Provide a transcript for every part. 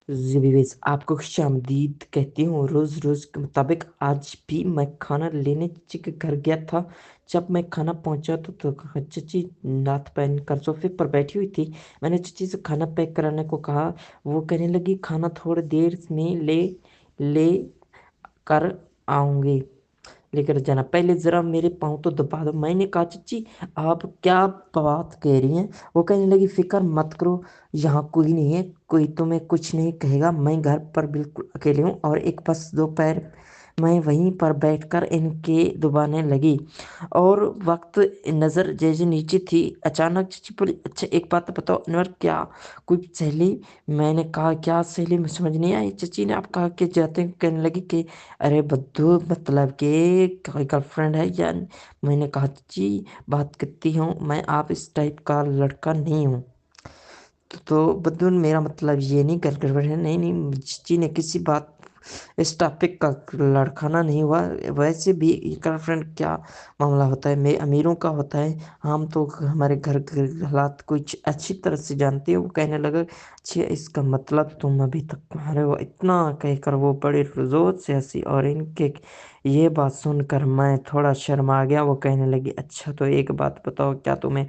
जी विवेश, आपको खुशामदीद कहती हूँ। रोज़ रोज़ के मुताबिक आज भी मैं खाना लेने चची के घर गया था। जब मैं खाना पहुंचा तो चची नाथ पहन कर सोफे पर बैठी हुई थी। मैंने चची से खाना पैक कराने को कहा। वो कहने लगी खाना थोड़ी देर में ले कर आऊंगी, लेकर जाना, पहले ज़रा मेरे पाँव तो दबा दो। मैंने कहा चची आप क्या बात कह रही हैं। वो कहने लगी फिक्र मत करो, यहाँ कोई नहीं है, कोई तुम्हें कुछ नहीं कहेगा। मैं घर पर बिल्कुल अकेले हूँ। और एक बस दोपहर मैं वहीं पर बैठकर इनके दुबाने लगी और वक्त नज़र जैसे नीचे थी। अचानक चची बोली अच्छा एक बात बताओ अनवर, क्या कोई सहेली। मैंने कहा क्या सहेली, में समझ नहीं आई। चची ने आप कहा कि जाते हैं, कहने लगी कि अरे बद्दू मतलब कि कोई गर्लफ्रेंड है या। मैंने कहा जी बात करती हूँ मैं, आप इस टाइप का लड़का नहीं हूँ। तो बद्दू मेरा मतलब ये नहीं गर्लफ्रेंड है, नहीं नहीं जी ने किसी बात इस टॉपिक का लड़खाना नहीं हुआ। वैसे भी गर्लफ्रेंड क्या मामला होता है, मैं अमीरों का होता है, हम तो हमारे घर के हालात कुछ अच्छी तरह से जानते हो। वो कहने लगा अच्छा इसका मतलब तुम अभी तक तुम्हारे हो। इतना कहकर वो बड़े जोर से हंसी और इनके ये बात सुनकर मैं थोड़ा शर्मा गया। वो कहने लगी अच्छा तो एक बात बताओ, क्या तुम्हें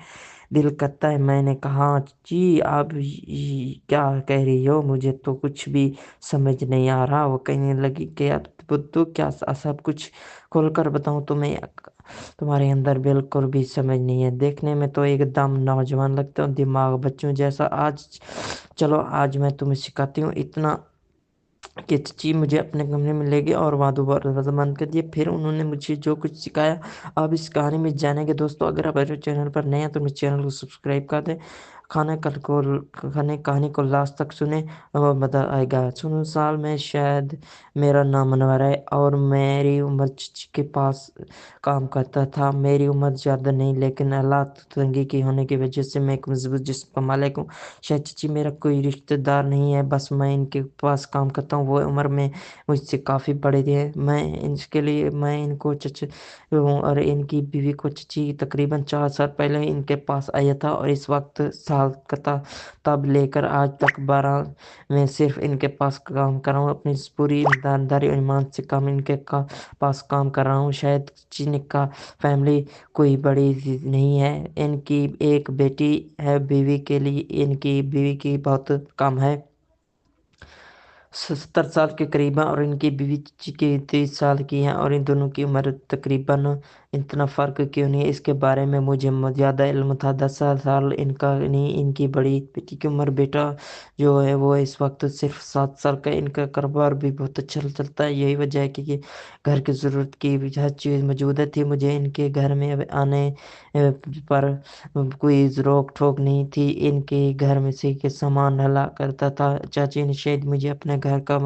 दिल करता है। मैंने कहा जी आप क्या कह रही हो, मुझे तो कुछ भी समझ नहीं आ रहा। वो कहने लगी कि यार बुद्धू क्या सब कुछ खोलकर बताऊं तुम्हें, तुम्हारे अंदर बिल्कुल भी समझ नहीं है। देखने में तो एकदम नौजवान लगते हो, दिमाग बच्चों जैसा। आज चलो आज मैं तुम्हें सिखाती हूँ। इतना कि चची मुझे अपने कमरे में ले गए और वहाँ दोबारा दरवाज़ा बंद कर दिया। फिर उन्होंने मुझे जो कुछ सिखाया अब इस कहानी में जानेंगे। दोस्तों अगर आप मेरे चैनल पर नए हैं तो मेरे चैनल को सब्सक्राइब कर दें, खाने कहानी को लास्ट तक सुने और मज़ा आएगा। सुनो साल में शायद मेरा नाम अनवर है और मेरी उम्र चची के पास काम करता था। मेरी उम्र ज़्यादा नहीं लेकिन हालात तंगी की होने की वजह से मैं एक मजबूत जिस्म का मालिक हूँ। शायद चची मेरा कोई रिश्तेदार नहीं है, बस मैं इनके पास काम करता हूँ। वो उम्र में मुझसे काफ़ी बड़े थे। मैं इसके लिए मैं इनको चच हूँ और इनकी बीवी को चची तकरीबन 4 साल पहले इनके पास आया था और इस वक्त साल का था। तब लेकर आज तक 12 में सिर्फ इनके पास काम कर रहा हूँ। अपनी इस पूरी ईमानदारी और ईमान से काम इनके पास काम कर रहा हूँ। शायद चची का फैमिली कोई बड़ी नहीं है, इनकी एक बेटी है। बीवी के लिए इनकी बीवी की बहुत कम है, 70 साल के करीब है और इनकी बीवी की 30 साल की है। और इन दोनों की उम्र तकरीबन इतना फ़र्क क्यों नहीं है, इसके बारे में मुझे ज़्यादा इल्म था। 10 साल इनका नहीं, इनकी बड़ी बेटी की उम्र। बेटा जो है वो इस वक्त सिर्फ 7 साल का। इनका कारोबार भी बहुत अच्छा चलता है। यही वजह है कि घर की ज़रूरत की हर चीज़ मौजूद थी। मुझे इनके घर में आने पर कोई रोक टोक नहीं थी। इनके घर में से के सामान डाला करता था। चाची ने शायद मुझे अपने घर का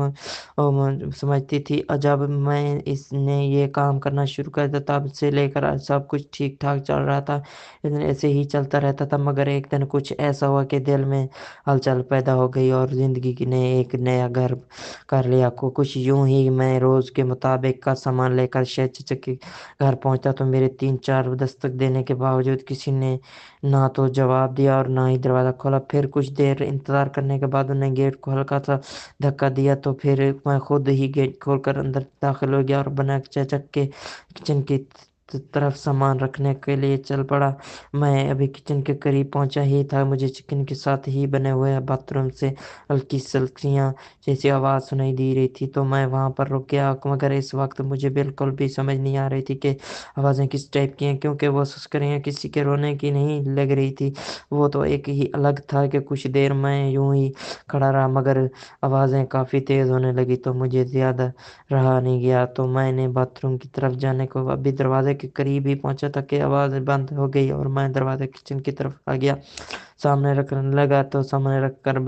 समझती थी। और जब मैं इसने ये काम करना शुरू कर दिया तब से लेकर आज सब कुछ ठीक ठाक चल रहा था। लेकिन ऐसे ही चलता रहता था, मगर एक दिन कुछ ऐसा हुआ कि दिल में हलचल पैदा हो गई और ज़िंदगी ने एक नया घर कर लिया। कुछ यूं ही मैं रोज़ के मुताबिक का सामान लेकर शायद चचा के घर पहुंचा तो मेरे 3-4 दस्तक देने के बावजूद किसी ने ना तो जवाब दिया और ना ही दरवाज़ा खोला। फिर कुछ देर इंतज़ार करने के बाद उन्हें गेट को हल्का सा धक्का दिया तो फिर मैं खुद ही गेट खोलकर अंदर दाखिल हो गया और बिना चचक के किचन की तरफ सामान रखने के लिए चल पड़ा। मैं अभी किचन के करीब पहुंचा ही था, मुझे चिकन के साथ ही बने हुए बाथरूम से हल्की सल्कियाँ जैसी आवाज़ सुनाई दे रही थी। तो मैं वहां पर रुक गया, मगर इस वक्त मुझे बिल्कुल भी समझ नहीं आ रही थी कि आवाज़ें किस टाइप की हैं, क्योंकि वो सुस्करियाँ किसी के रोने की नहीं लग रही थी। वो तो एक ही अलग था कि कुछ देर मैं यूं ही खड़ा रहा, मगर आवाज़ें काफ़ी तेज़ होने लगी तो मुझे ज़्यादा रहा नहीं गया। तो मैंने बाथरूम की तरफ जाने को अभी दरवाजे के करीब ही पहुंचा था कि आवाज़ बंद हो गई और मैं दरवाजे किचन की तरफ आ गया। सामने रखने लगा तो सामने रख कर